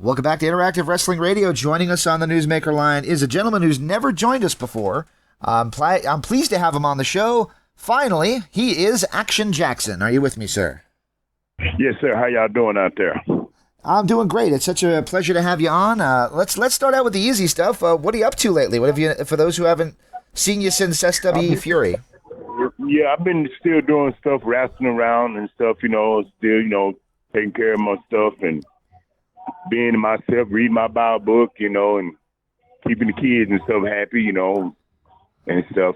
Welcome back to Interactive Wrestling Radio. Joining us on the Newsmaker line is a gentleman who's never joined us before. I'm pleased to have him on the show. Finally, he is Action Jackson. Are you with me, sir? Yes, sir. How y'all doing out there? I'm doing great. It's such a pleasure to have you on. Let's start out with the easy stuff. What are you up to lately? What have you, for those who haven't seen you since SWE Fury? Yeah, I've been still doing stuff, wrestling around and stuff, still, taking care of my stuff and being to myself, reading my Bible book, and keeping the kids and stuff happy, and stuff,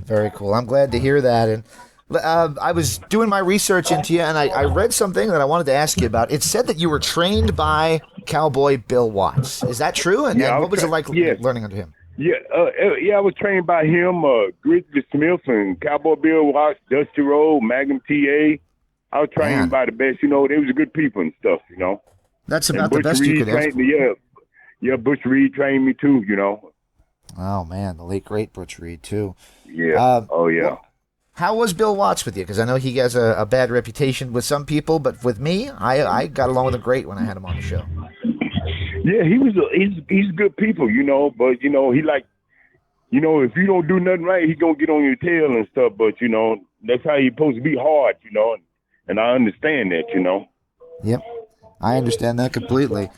Very cool. I'm glad to hear that. And I was doing my research into you, and I read something that I wanted to ask you about. It said that you were trained by Cowboy Bill Watts. Is that true? And what was it like learning under him? Yeah, I was trained by him, Grizzly Smith and Cowboy Bill Watts, Dusty Rhodes, Magnum TA. I was trained by the best, they was good people and stuff, That's about the best you could ask. Yeah, Butch Reed trained me too, Oh, man, the late, great Butch Reed, too. Yeah, Well, how was Bill Watts with you? Because I know he has a bad reputation with some people, but with me, I got along with him great when I had him on the show. Yeah, he's good people, but, he like, if you don't do nothing right, he gonna get on your tail and stuff, but, that's how he's supposed to be hard, and I understand that, Yep, I understand that completely.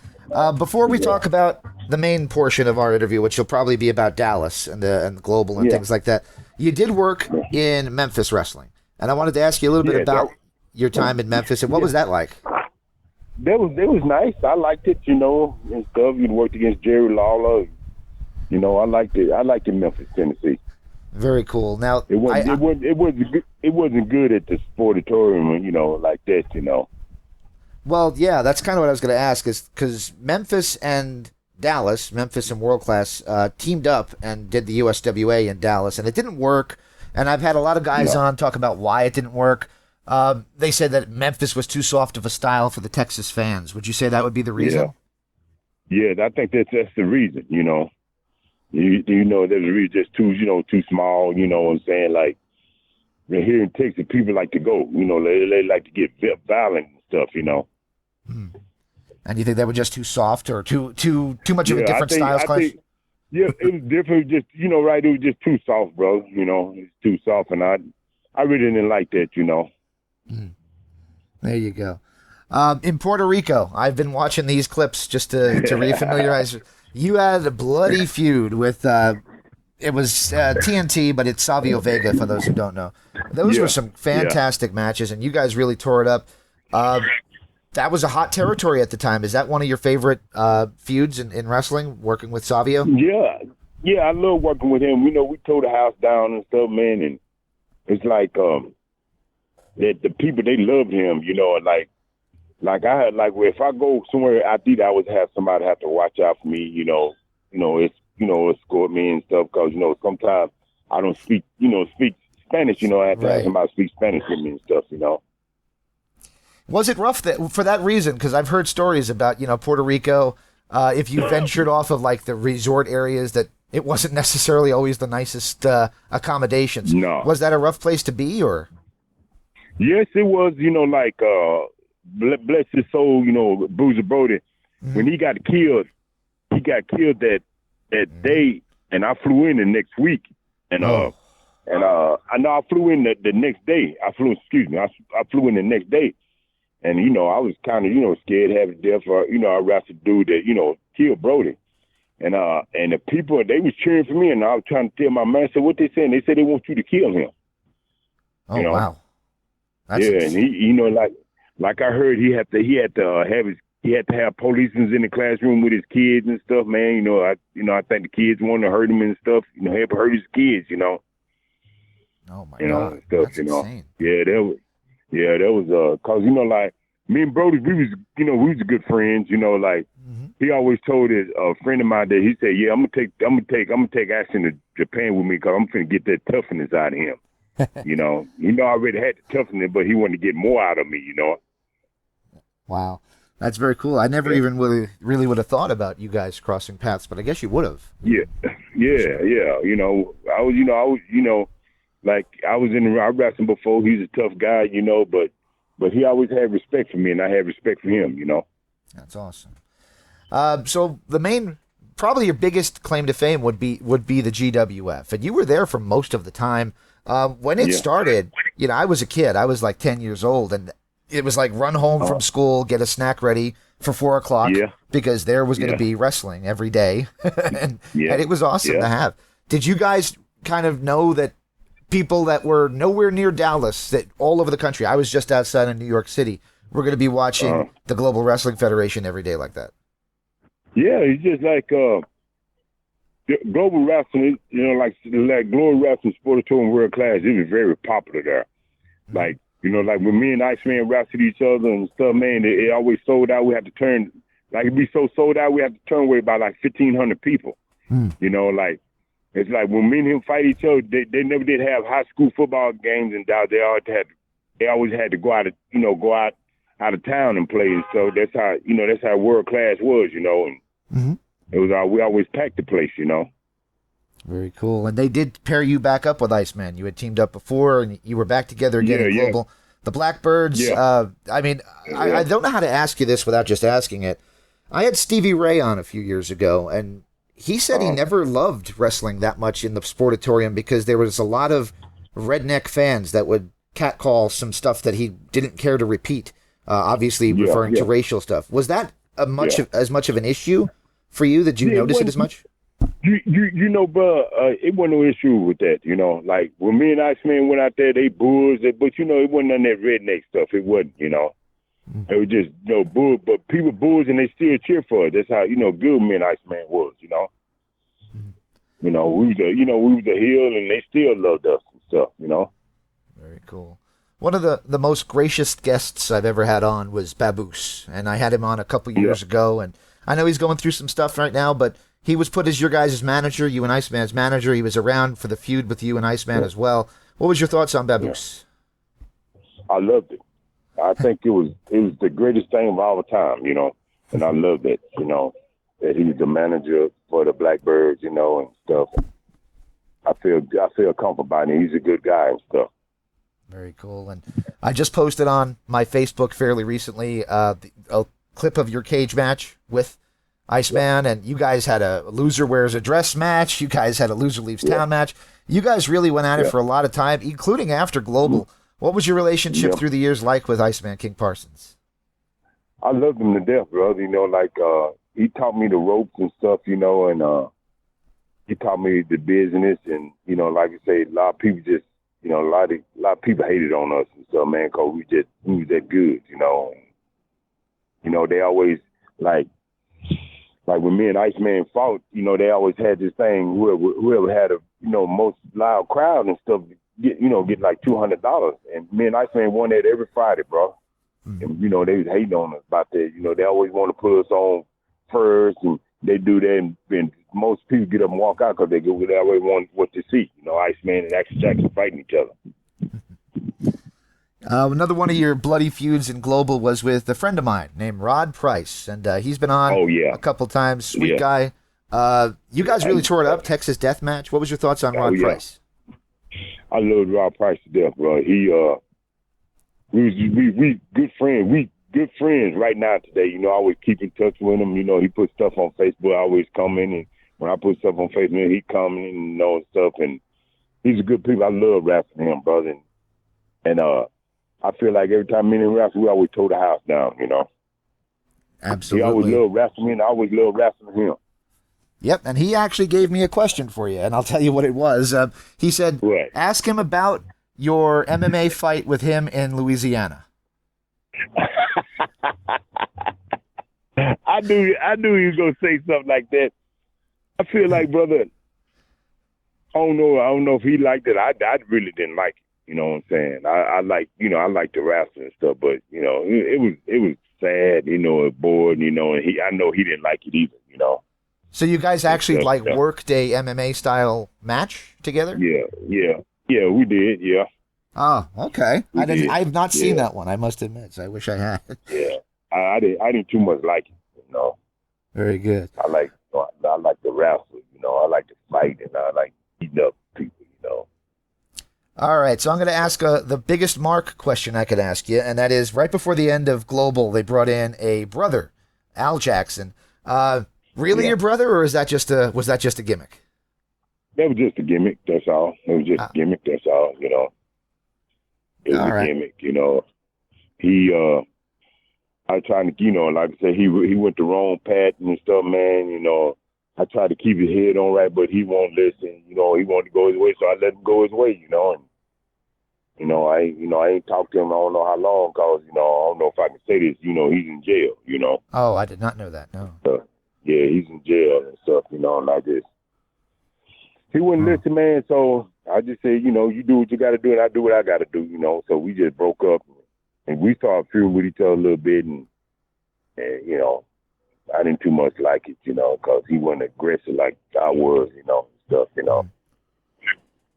Before we talk about the main portion of our interview, which will probably be about Dallas and the global and things like that, you did work in Memphis wrestling, and I wanted to ask you a little bit about your time in Memphis, and what was that like? That was nice. I liked it, and stuff. You worked against Jerry Lawler. I liked it. I liked it in Memphis, Tennessee. Very cool. Now it wasn't good at the sportatorium, like that, Well, yeah, that's kind of what I was going to ask, is because Memphis and Dallas, Memphis and World Class, teamed up and did the USWA in Dallas, and it didn't work. And I've had a lot of guys on talk about why it didn't work. They said that Memphis was too soft of a style for the Texas fans. Would you say that would be the reason? Yeah, I think that's the reason. There's a reason just too small. You know what I'm saying? Like here in Texas, people like to go. They like to get violent and stuff. And you think they were just too soft or too much of a different style clash? Yeah, it was different. Just right? It was just too soft, bro. It's too soft, and I really didn't like that. There you go. In Puerto Rico, I've been watching these clips just to refamiliarize. You had a bloody feud with it was TNT, but it's Savio Vega for those who don't know. Those were some fantastic matches, and you guys really tore it up. That was a hot territory at the time. Is that one of your favorite feuds in wrestling, working with Savio? Yeah, I love working with him. We tore the house down and stuff, man, and it's like that the people, they loved him, like I had, if I go somewhere, I always have somebody have to watch out for me, escort me and stuff, because sometimes I don't speak Spanish, I have to have somebody speak Spanish with me and stuff, Was it rough for that reason? Because I've heard stories about, Puerto Rico, if you ventured off of like the resort areas, that it wasn't necessarily always the nicest accommodations. No. Was that a rough place to be, or? Yes, it was, bless his soul, Bruiser Brody. Mm-hmm. When he got killed that day, and I flew in the next week. And I know I flew in the next day. I flew in the next day. And, I was kind of, scared to have a death or, I wrestled dude that, killed Brody. And the people, they was cheering for me, and I was trying to tell my man, so what they saying? They said they want you to kill him. Oh, wow. That's and he, like I heard he had to have policemen in the classroom with his kids and stuff, man. I think the kids wanted to hurt him and stuff, help hurt his kids, Oh my God. And stuff, That's insane. Yeah, that was cause me and Brody, we was good friends, he always told his friend of mine that he said, yeah, I'm gonna take action to Japan with me, cause I'm finna get that toughness out of him. I already had the toughness, but he wanted to get more out of me, Wow. That's very cool. I never even really would have thought about you guys crossing paths, but I guess you would have. Yeah. I was in the wrestling before. He's a tough guy, but he always had respect for me, and I had respect for him, That's awesome. So the main, probably your biggest claim to fame would be the GWF, and you were there for most of the time. When it started, I was a kid. I was like 10 years old, and it was like run home from school, get a snack ready for 4 o'clock because there was going to be wrestling every day, and it was awesome to have. Did you guys kind of know that people that were nowhere near Dallas, that all over the country, I was just outside of New York City, were going to be watching the Global Wrestling Federation every day like that? Yeah, it's just like global wrestling, like Global Wrestling Sportatorium World Class, it was very popular there. Like, like when me and Iceman wrestled each other and stuff, man, it always sold out. We had to turn, like it'd be so sold out, we had to turn away by like 1,500 people. Like, it's like when me and him fight each other, they never did have high school football games in Dallas. They always had to go out of town and play. And so that's how world class was, and it was we always packed the place, Very cool. And they did pair you back up with Iceman. You had teamed up before, and you were back together again in Global. The Blackbirds, I don't know how to ask you this without just asking it. I had Stevie Ray on a few years ago, and he said he never loved wrestling that much in the Sportatorium because there was a lot of redneck fans that would catcall some stuff that he didn't care to repeat, obviously referring to racial stuff. Was that as much of an issue for you? Did you notice it as much? Bro, it wasn't no issue with that, Like, when me and Iceman went out there, they booze, but, it wasn't none of that redneck stuff. It wasn't, It was just, bull, but people booze and they still cheer for it. That's how, good me and Iceman was, we was a heel and they still loved us and stuff, Very cool. One of the most gracious guests I've ever had on was Baboose, and I had him on a couple years ago, and I know he's going through some stuff right now, but he was put as your guys' manager, you and Iceman's manager. He was around for the feud with you and Iceman as well. What was your thoughts on Baboose? I loved it. I think it was the greatest thing of all time, and I loved it, that he was the manager for the Blackbirds, and stuff. I feel comfortable by him. He's a good guy and stuff. Very cool. And I just posted on my Facebook fairly recently a clip of your cage match with Iceman, and you guys had a loser wears a dress match. You guys had a loser leaves town match. You guys really went at it for a lot of time, including after Global. What was your relationship through the years like with Iceman King Parsons? I loved him to death, brother. He taught me the ropes and stuff, and he taught me the business. And, like you say, a lot of people just, a lot of people hated on us and stuff, man, because we was that good, And, they always, like when me and Iceman fought, they always had this thing, whoever had a, most loud crowd and stuff, get like $200. And me and Iceman won that every Friday, bro. And, they was hating on us about that. They always want to put us on first, and they do that, and most people get up and walk out because they always want what to see. Iceman and Action Jackson fighting each other. Another one of your bloody feuds in Global was with a friend of mine named Rod Price, and he's been on a couple times. Sweet guy. You guys really tore it up, Texas Death Match. What was your thoughts on Rod Price? I love Rod Price to death, bro. We good friends. We good friends right now today. I always keep in touch with him. He puts stuff on Facebook. I always come in, and when I put stuff on Facebook, he come in and stuff. And he's a good people. I love rapping him, brother. And I feel like every time me and him rap, we always tore the house down. Absolutely. He always loved rapping me, and I always loved rapping him. Yep, and he actually gave me a question for you, and I'll tell you what it was. He said, ask him about your MMA fight with him in Louisiana. I knew he was going to say something like that. I feel like, brother, I don't know if he liked it. I really didn't like it. You know what I'm saying? I like the wrestling and stuff, but, it was sad, bored, and I know he didn't like it either, So you guys actually worked a MMA style match together? Yeah, we did. Yeah. Oh, okay. I've not seen that one, I must admit. So I wish I had. Yeah, I didn't too much like it. Very good. I like the wrestle. I like to fight, and I like beating up people. All right, so I'm going to ask the biggest mark question I could ask you, and that is right before the end of Global, they brought in a brother Al Jackson. Really Yeah. your brother, or was that just a gimmick? That was just a gimmick. That's all. It was just a gimmick. That's all. You know, it was All a right. gimmick. You know, he. I tried to, you know, like I said, he went the wrong path and stuff, man. You know, I tried to keep his head on right, but he won't listen. You know, he wanted to go his way, so I let him go his way. You know, and I ain't talked to him. I don't know how long, cause I don't know if I can say this. You know, he's in jail. You know. Oh, I did not know that. No. Yeah, he's in jail and stuff. You know, like this. He wouldn't listen, man. So I just said, you know, you do what you got to do, and I do what I got to do. You know, so we just broke up, and we started feuding with each other a little bit, and you know, I didn't too much like it, you know, because he wasn't aggressive like I was, you know, stuff, you know.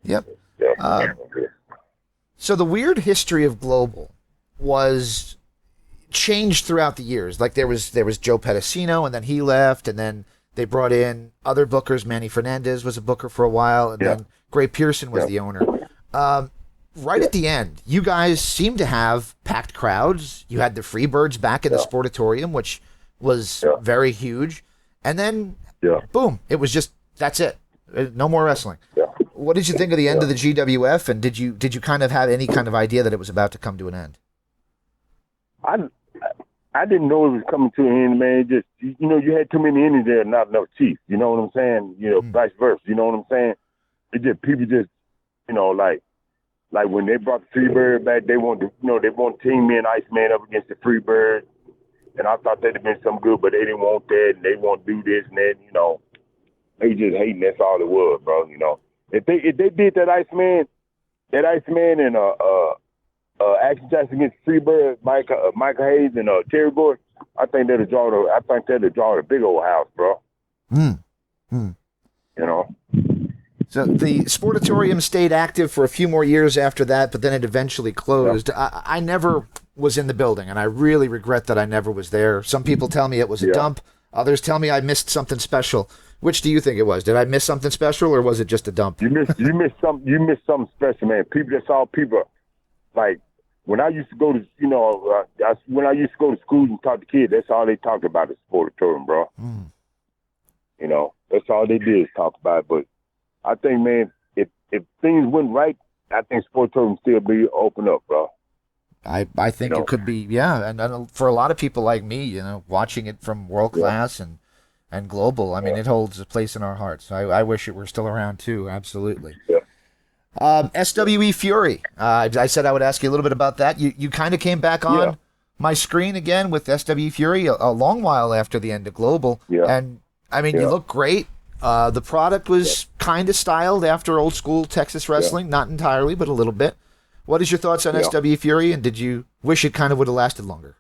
Yep. Yeah. So the weird history of Global was changed throughout the years. Like there was Joe Pedicino, and then he left, and then they brought in other bookers. Manny Fernandez was a booker for a while, and then Gray Pearson was the owner. Right at the end, you guys seemed to have packed crowds. You had the Freebirds back in the Sportatorium, which was very huge. And then, boom, it was just, that's it. No more wrestling. Yeah. What did you think of the end of the GWF, and did you kind of have any kind of idea that it was about to come to an end? I didn't know it was coming to an end, man. Just, you know, you had too many Indians there, not enough chiefs. You know what I'm saying? You know, vice versa. You know what I'm saying? It just, people just, you know, like when they brought the Freebird back, they wanted to team me and Iceman up against the Freebird. And I thought that'd have been something good, but they didn't want that, and they want to do this and that, you know. They just hating, that's all it was, bro, you know. If they did that Iceman and Action Jackson against Freebird, Michael Hayes and Terry Gore, I think that'll draw the big old house, bro. You know. So the Sportatorium stayed active for a few more years after that, but then it eventually closed. I never was in the building, and I really regret that I never was there. Some people tell me it was a dump. Others tell me I missed something special. Which do you think it was? Did I miss something special, or was it just a dump? You missed something special, man. That's all people, like, when I used to go to, you know, when I used to go to school and talk to kids, that's all they talked about is Sportatorium, bro. You know, that's all they did is talk about it. But I think, man, if things went right, I think Sportatorium still be open up, bro. I think it could be, and for a lot of people like me, you know, watching it from World Class and Global, I mean, it holds a place in our hearts. I wish it were still around too, absolutely. SWE Fury, I said I would ask you a little bit about that. You kind of came back on my screen again with SWE Fury a long while after the end of Global, and I mean, you look great. The product was kind of styled after old school Texas wrestling, not entirely, but a little bit. What is your thoughts on SWE Fury, and did you wish it kind of would have lasted longer?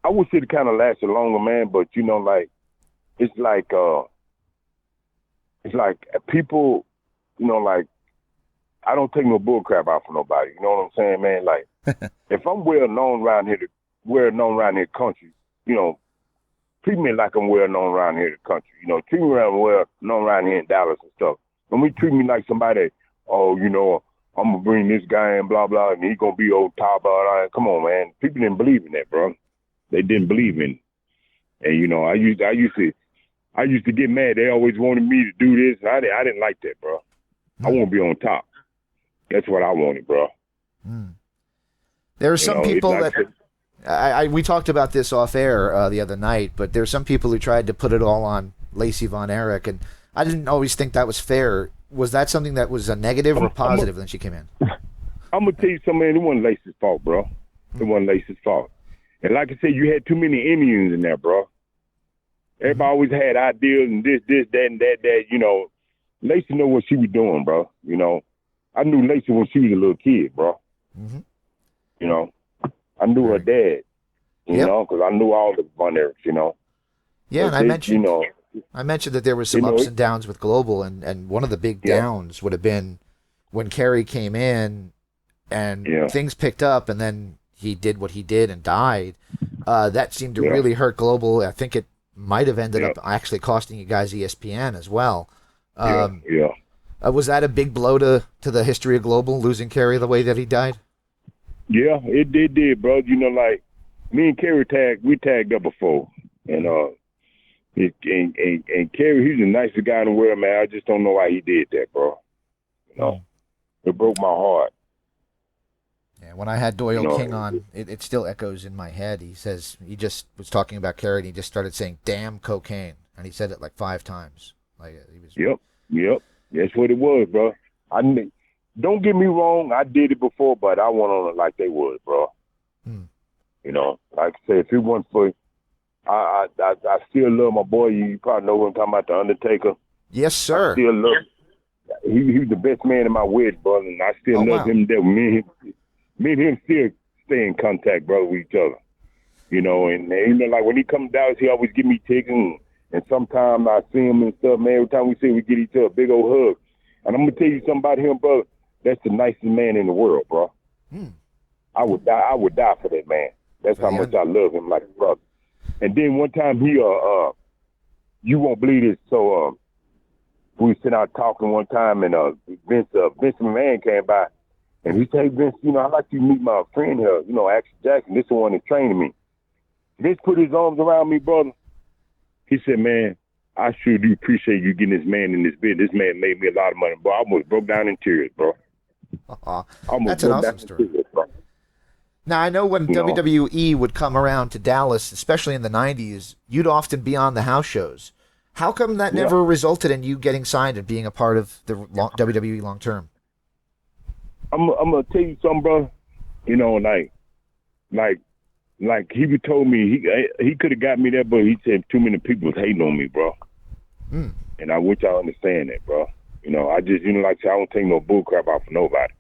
I wish it kind of lasted longer, man, but, you know, like, it's like people, you know, like, I don't take no bull crap out for nobody. You know what I'm saying, man? Like, if I'm well known around here, country, you know, treat me like I'm well known around here in the country. You know, treat me well known around here in Dallas and stuff. Don't we treat me like somebody, you know, I'm gonna bring this guy in, blah blah, and he gonna be old top. Come on, man. People didn't believe in that, bro. They didn't believe in it. And you know, I used to get mad. They always wanted me to do this, and I didn't like that, bro. I want to be on top. That's what I wanted, bro. There are some people that we talked about this off air the other night, but there are some people who tried to put it all on Lacey Von Erich, and I didn't always think that was fair. Was that something that was a negative or positive when she came in? I'm gonna tell you something, man. It wasn't Lacey's fault, bro. It wasn't Lacey's fault. And like I said, you had too many Indians in there, bro. Everybody always had ideas and this, that, and that. You know, Lacey know what she was doing, bro. You know, I knew Lacey when she was a little kid, bro. You know, I knew her dad. You know, because I knew all the Von Erichs, you know. Yeah, and I mentioned, you know, I mentioned that there was some ups and downs with Global, and one of the big downs would have been when Kerry came in and things picked up, and then he did what he did and died. That seemed to really hurt Global. I think it might have ended up actually costing you guys ESPN as well. Was that a big blow to the history of Global, losing Kerry the way that he died? Yeah, it did, bro. You know, like, me and Kerry tagged up before. And and Kerry, he's the nicest guy in the world, man. I just don't know why he did that, bro. You know, it broke my heart. Yeah, when I had Doyle King on, it still echoes in my head. He says he just was talking about Kerry, and he just started saying "damn cocaine," and he said it like 5 times. Like he was. Yep. That's what it was, bro. Don't get me wrong. I did it before, but I went on it like they was, bro. You know, like I said, if it wasn't for, I still love my boy. You probably know what I'm talking about, the Undertaker. Yes, sir. I still love. He was the best man in my wedding, brother, and I still love him. That me and him still stay in contact, brother, with each other. You know, and you know, like when he comes down, he always give me tickets, and sometimes I see him and stuff, man. Every time we see him, we get each other a big old hug. And I'm gonna tell you something about him, brother. That's the nicest man in the world, bro. I would die for that man. That's how much I love him, like a brother. And then one time he you won't believe this. So we were sitting out talking one time, and Vince McMahon came by, and he said, "Hey, Vince, you know, I'd like you to meet my friend here, you know, Action Jackson. This is the one that's training me." Vince put his arms around me, brother. He said, "Man, I sure do appreciate you getting this man in this business. This man made me a lot of money, bro. I almost broke down in tears, bro." That's an awesome story. Tears, now, I know when WWE would come around to Dallas, especially in the 90s, you'd often be on the house shows. How come that never resulted in you getting signed and being a part of the WWE long term? I'm going to tell you something, bro. You know, like he told me he could have got me there, but he said too many people was hating on me, bro. And I want y'all to understand that, bro. You know, I just, you know, like I said, I don't take no bull crap out for nobody.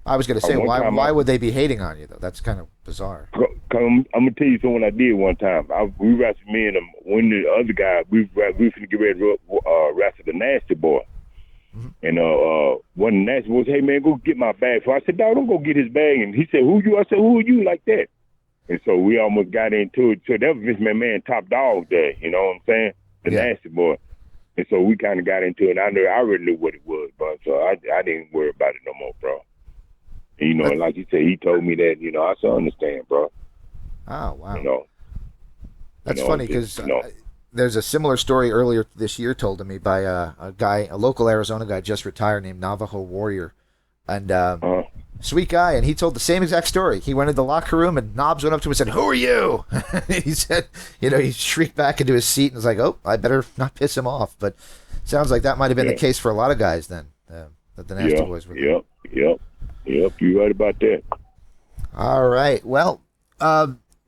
I was going to say, why would they be hating on you, though? That's kind of bizarre. Cause I'm going to tell you something I did one time. We wrestled me and one of the other guy, we finna get ready to wrestle the Nasty Boy. And one of the Nasty Boys, "Hey, man, go get my bag." So I said, "Dog, don't go get his bag." And he said, "Who you?" I said, "Who are you?" Like that. And so we almost got into it. So that was Vince McMahon top dog there, you know what I'm saying? The Nasty Boy. And so we kind of got into it. I already knew what it was, bro. So I didn't worry about it no more, bro. And, you know, like you said, he told me that, you know, I still understand, bro. Oh, wow. You know. That's funny because there's a similar story earlier this year told to me by a local Arizona guy just retired named Navajo Warrior. And sweet guy, and he told the same exact story. He went into the locker room, and Knobs went up to him and said, "Who are you?" He said, you know, he shrieked back into his seat and was like, "Oh, I better not piss him off." But sounds like that might have been the case for a lot of guys then, that the Nasty Boys were. Yep, you're right about that. All right. Well,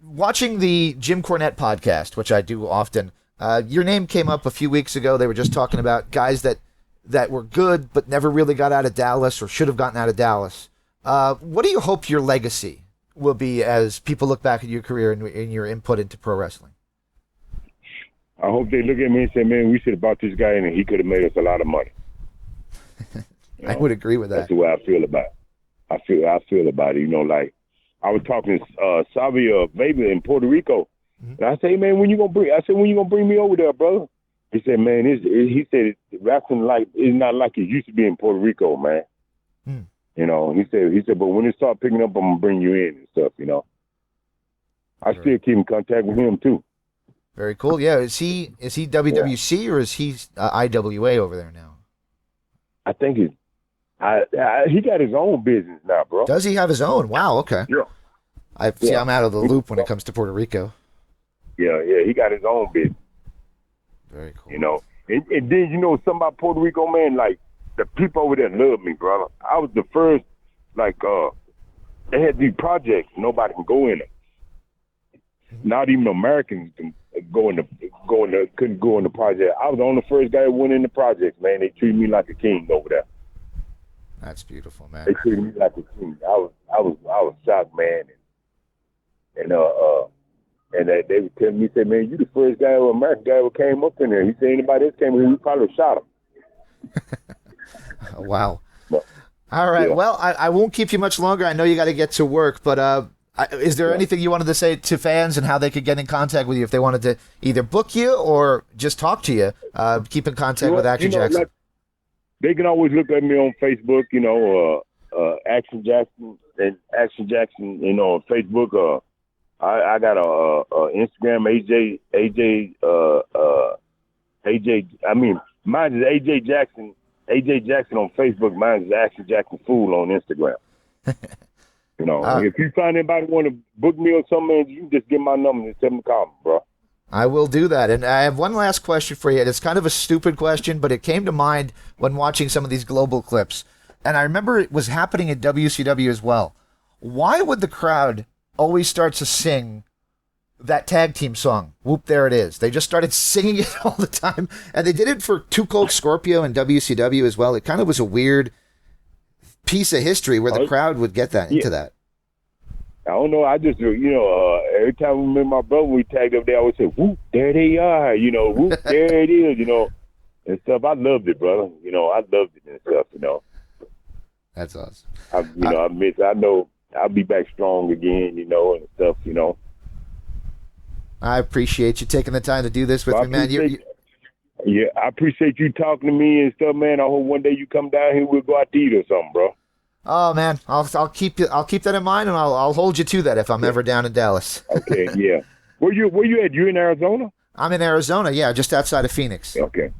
watching the Jim Cornette podcast, which I do often, your name came up a few weeks ago. They were just talking about guys that were good but never really got out of Dallas or should have gotten out of Dallas. What do you hope your legacy will be as people look back at your career and your input into pro wrestling? I hope they look at me and say, "Man, we should have bought this guy in and he could have made us a lot of money." I would agree with that. That's the way I feel about it. I feel about it. You know, like I was talking to Savio Vega in Puerto Rico, and I say, "Man, when you gonna bring me over there, brother?" He said, "Man, he said wrestling like is not like it used to be in Puerto Rico, man." You know, he said, "But when it start picking up, I'm gonna bring you in and stuff." You know, I still keep in contact with him too. Very cool. Yeah, is he WWC or is he IWA over there now? I think he got his own business now, bro. Does he have his own? Wow. Okay. Yeah. I'm out of the loop when it comes to Puerto Rico. Yeah, he got his own business. Very cool. You know, and then you know something about Puerto Rico, man. Like the people over there love me, brother. I was the first. Like they had these projects, nobody can go in them. Not even Americans can couldn't go in the project. I was the only first guy that went in the projects, man. They treated me like a king over there. That's beautiful, man. They treated me like a king. I was shocked, man. And they would tell me, say, "Man, you the first guy, or American guy, who came up in there." He said, "Anybody else came in here, we probably shot him." Wow. All right. Yeah. Well, I won't keep you much longer. I know you got to get to work, but is there anything you wanted to say to fans and how they could get in contact with you if they wanted to either book you or just talk to you? Keep in contact with Action Jackson. Like, they can always look at me on Facebook, you know, Action Jackson, and Action Jackson, you know, on Facebook. I got a Instagram AJ. I mean, mine is AJ Jackson. AJ Jackson on Facebook. Mine is Action Jackson Fool on Instagram. You know, if you find anybody want to book me or something, you can just get my number and tell them to call me, bro. I will do that. And I have one last question for you. It's kind of a stupid question, but it came to mind when watching some of these global clips. And I remember it was happening at WCW as well. Why would the crowd always start to sing that tag team song? Whoop, there it is. They just started singing it all the time. And they did it for Too Cold Scorpio and WCW as well. It kind of was a weird piece of history where the crowd would get that into that. I don't know. I just, every time me and my brother, we tagged up there, I would say, whoop, there they are, whoop, there it is, and stuff. I loved it, brother. I loved it and stuff, That's awesome. I know I'll be back strong again, and stuff, I appreciate you taking the time to do this with me, man. Yeah, I appreciate you talking to me and stuff, man. I hope one day you come down here, we'll go out to eat or something, bro. Oh man, I'll keep that in mind, and I'll hold you to that if I'm ever down in Dallas. Okay, yeah. Where you at? You in Arizona? I'm in Arizona, yeah, just outside of Phoenix. Okay.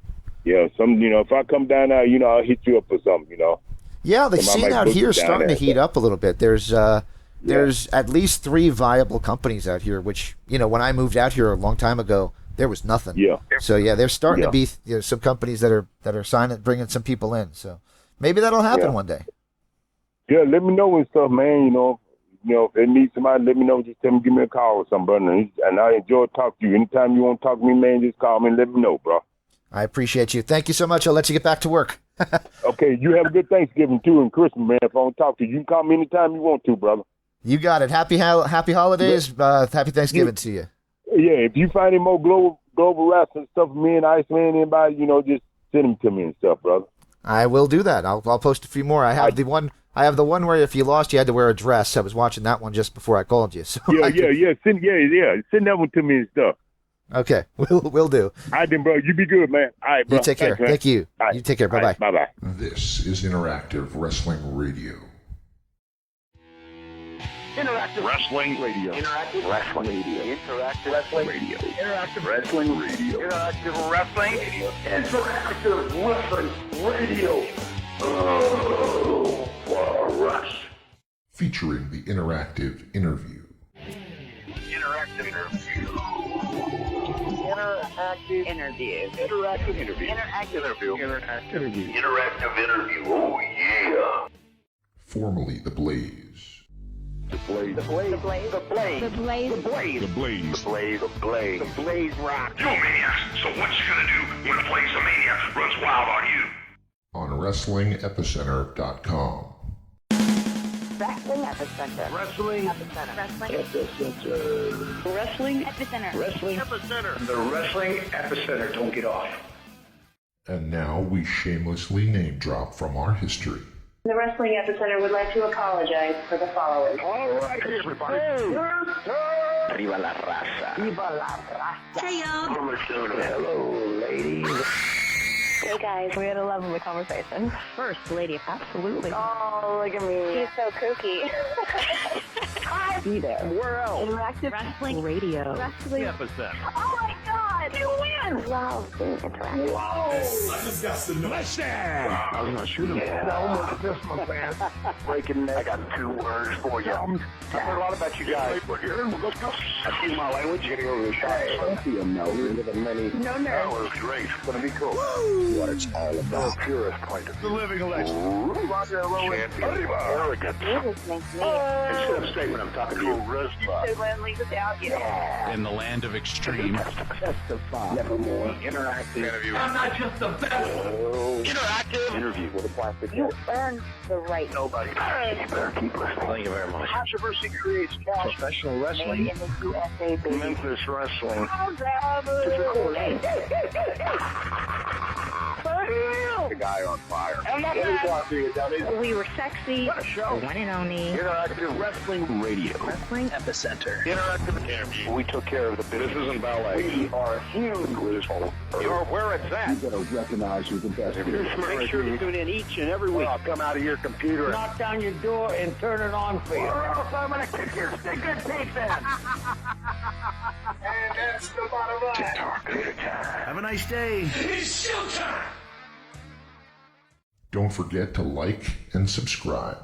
Yeah, if I come down there, I'll hit you up for something, Yeah, the scene out here is starting to heat up a little bit. There's at least 3 viable companies out here, which, when I moved out here a long time ago, there was nothing. Yeah. So yeah, there's starting to be some companies that are signing, bringing some people in. So maybe that'll happen one day. Yeah, let me know and stuff, man. If they need somebody, let me know. Just tell me, give me a call or something, brother. And I enjoy talking to you. Anytime you want to talk to me, man, just call me and let me know, bro. I appreciate you. Thank you so much. I'll let you get back to work. Okay, you have a good Thanksgiving, too, and Christmas, man. If I want to talk to you, you can call me anytime you want to, brother. You got it. Happy holidays. Happy Thanksgiving to you. Yeah, if you find any more global wrestling stuff for me and Iceman, anybody, just send them to me and stuff, brother. I will do that. I'll post a few more. I have the one where if you lost, you had to wear a dress. I was watching that one just before I called you. So yeah. Send that one to me and stuff. Okay, we'll do. All right, then, bro. You be good, man. All right, bro. You take care. Thanks, Thank you. Right. You take care. Bye-bye. Right, bye-bye. This is Interactive Wrestling Radio. Interactive Wrestling Radio. Interactive Wrestling Radio. Interactive Wrestling Radio. Interactive Wrestling Radio. Interactive Wrestling Radio. Interactive Wrestling Radio. Oh, for us. Featuring the interactive interview. Interactive interview. Interactive interview. Interactive interview. Interactive interview. Interactive interview. Interactive interview. Oh, yeah. Formerly The Blaze. The Blaze. The Blaze. The Blaze. The Blaze. The Blaze. The Blaze. The Blaze. The Blaze. The Blaze. The Blaze rock. Yo, maniacs, so what you gonna do when a Blaze of Maniacs runs wild on you? On WrestlingEpicenter.com. Wrestling Epicenter. Wrestling Epicenter. Wrestling Epicenter. Wrestling Epicenter. Wrestling Epicenter. The Wrestling Epicenter. Don't get off. And now we shamelessly name drop from our history. The Wrestling Epicenter would like to apologize for the following. All right, everybody. Viva la raza. Viva la raza. Hey, y'all. Hello, ladies. Hey, guys. We had a lovely conversation. First lady. Absolutely. Oh, look at me. She's so kooky. Be there. Where else? Interactive Wrestling Radio. Wrestling Epicenter. Oh, my God. You win. Love being interactive. Whoa. I just got some noise. I was going to shoot him. Yeah, I almost missed my pants. Breaking neck. I got 2 words for you. I've heard a lot about you guys. But here, let's go. I see my language. You're going to go to the shop. Plenty of no. You're living many. No nerves. That was great. It's going to be cool. Woo. What it's all about. The purest point of view. The living legend. Roger Rowan. Arrogant. Jesus makes me. Instead of statement, I'm talking to you. So Lindley without you. Yeah. In the land of extreme. Testify. Nevermore. Interactive. Interview. I'm not just the best. Interactive. Interview with a plastic You head. earned the right. Nobody. You better keep listening. Thank you very much. Controversy creates cash. Professional wrestling. Made in the USA, baby. Memphis wrestling. How's that? The guy on fire. I'm not bad. We were sexy. What a show. The one and only. Interactive Wrestling Radio. Wrestling Epicenter. Interactive interview. We took care of the business. This isn't ballet. We are huge with this whole. You're where it's at. You gotta recognize who's the best. If you're smart, make sure you tune in each and every week. I'll come out of your computer. Knock down your door and turn it on for you. Or else I'm gonna kick your stinking teeth in. And that's the bottom line. Have a nice day. It's showtime! Don't forget to like and subscribe.